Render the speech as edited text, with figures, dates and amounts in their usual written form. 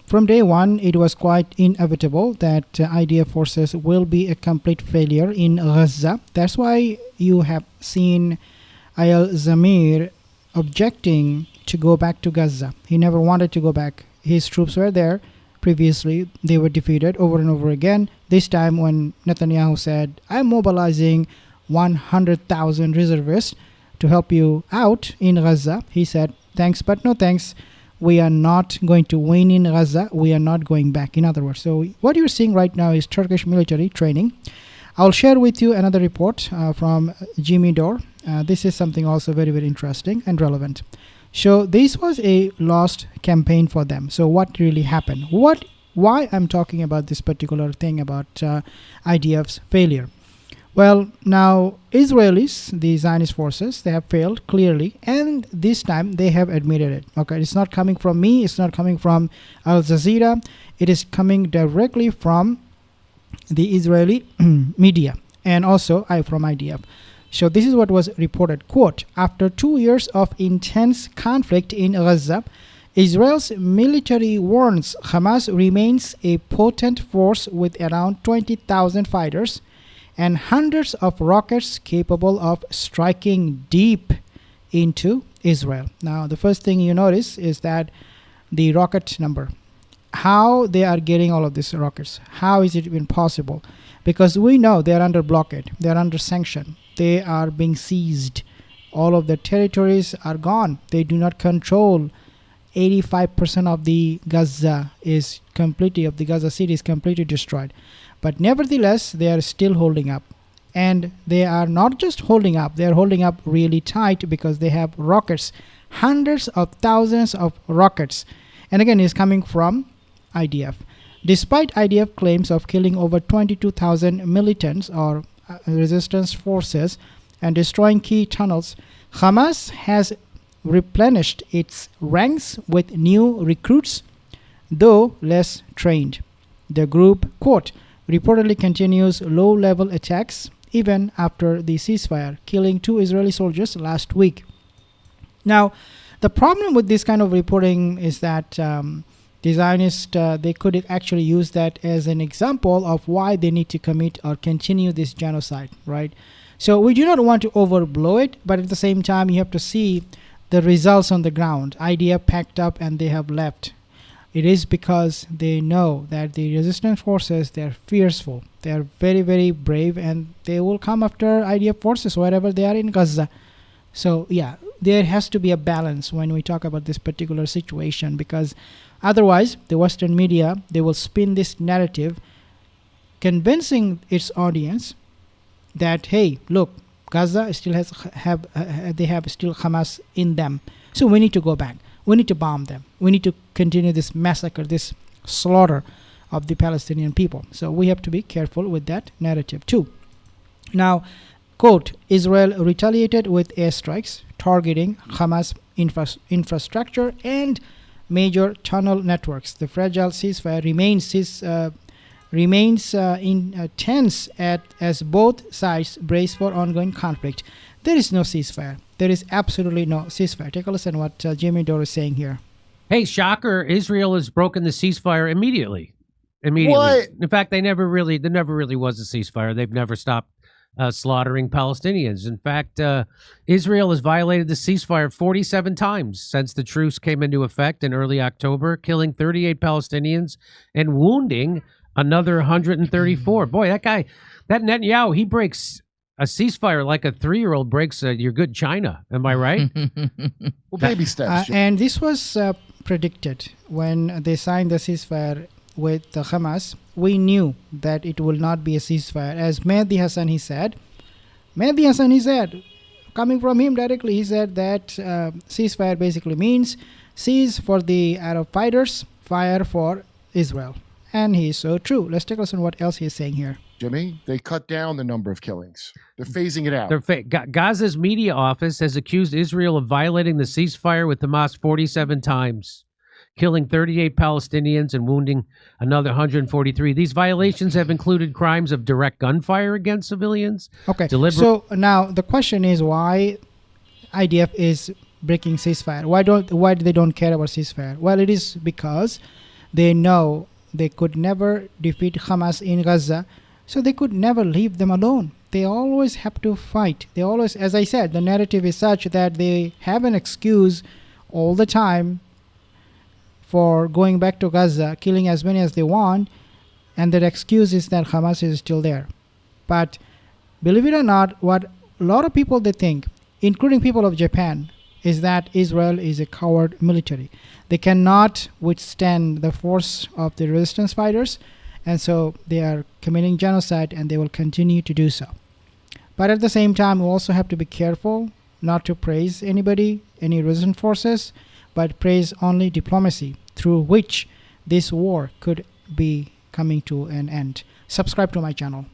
from day one, it was quite inevitable that IDF forces will be a complete failure in Gaza. That's why you have seen Al-Zamir objecting to go back to Gaza. He never wanted to go back. His troops were there. Previously, they were defeated over and over again. This time when Netanyahu said, I'm mobilizing 100,000 reservists to help you out in Gaza, he said, thanks, but no thanks. We are not going to win in Gaza. We are not going back, in other words. So what you're seeing right now is Turkish military training. I'll share with you another report from Jimmy Dore. This is something also very, very interesting and relevant. So this was a lost campaign for them. So what really happened? Why I'm talking about this particular thing about IDF's failure? Well, now Israelis, the Zionist forces, they have failed clearly, and this time they have admitted it. Okay, it's not coming from me, it's not coming from Al Jazeera, it is coming directly from the Israeli media and also from IDF. So this is what was reported. Quote, after 2 years of intense conflict in Gaza, Israel's military warns Hamas remains a potent force with around 20,000 fighters and hundreds of rockets capable of striking deep into Israel. Now, the first thing you notice is that the rocket number. How they are getting all of these rockets? How is it even possible? Because we know they are under blockade. They are under sanction. They are being seized. All of their territories are gone. They do not control 85% of the Gaza is completely, of the Gaza city is completely destroyed. But nevertheless, they are still holding up. And they are not just holding up, they are holding up really tight because they have rockets, hundreds of thousands of rockets. And again, it's coming from IDF. Despite IDF claims of killing over 22,000 militants or resistance forces and destroying key tunnels, Hamas has replenished its ranks with new recruits, though less trained. The group, quote, reportedly continues low-level attacks even after the ceasefire, killing 2 Israeli soldiers last week. Now, the problem with this kind of reporting is that the Zionists, they could actually use that as an example of why they need to commit or continue this genocide, right? So we do not want to overblow it, but at the same time, you have to see the results on the ground. IDF packed up and they have left. It is because they know that the resistance forces, they're fearful. They are very, very brave, and they will come after IDF forces wherever they are in Gaza. So, yeah, there has to be a balance when we talk about this particular situation, because otherwise, the Western media, they will spin this narrative, convincing its audience that, hey, look, Gaza still have still Hamas in them. So we need to go back. We need to bomb them. We need to continue this massacre, this slaughter of the Palestinian people. So we have to be careful with that narrative too. Now, quote, Israel retaliated with airstrikes targeting Hamas infrastructure and major tunnel networks. The fragile ceasefire remains tense as both sides brace for ongoing conflict. There is no ceasefire. There is absolutely no ceasefire. Take a listen what Jimmy Dore is saying here. Hey, shocker! Israel has broken the ceasefire immediately. What? In fact, there never really was a ceasefire. They've never stopped slaughtering Palestinians. In fact, Israel has violated the ceasefire 47 times since the truce came into effect in early October, killing 38 Palestinians and wounding another 134. Boy, that Netanyahu, he breaks a ceasefire like a 3-year-old breaks your good china. Am I right? Well, baby steps. And this was predicted when they signed the ceasefire with Hamas. We knew that it will not be a ceasefire. As Mehdi Hassan, he said, coming from him directly, he said that ceasefire basically means cease for the Arab fighters, fire for Israel. And he's so true. Let's take a listen to what else he's saying here. Jimmy, they cut down the number of killings. They're phasing it out. Gaza's media office has accused Israel of violating the ceasefire with Hamas 47 times, killing 38 Palestinians and wounding another 143. These violations have included crimes of direct gunfire against civilians. Okay, so now the question is why IDF is breaking ceasefire. Why do they don't care about ceasefire? Well, it is because They know they could never defeat Hamas in Gaza, so they could never leave them alone. They always have to fight. They always, as I said, the narrative is such that they have an excuse all the time for going back to Gaza, killing as many as they want, and that excuse is that Hamas is still there. But believe it or not, what a lot of people they think, including people of Japan, is that Israel is a coward military. They cannot withstand the force of the resistance fighters, and so they are committing genocide, and they will continue to do so. But at the same time, we also have to be careful not to praise anybody, any resistance forces, but praise only diplomacy through which this war could be coming to an end. Subscribe to my channel.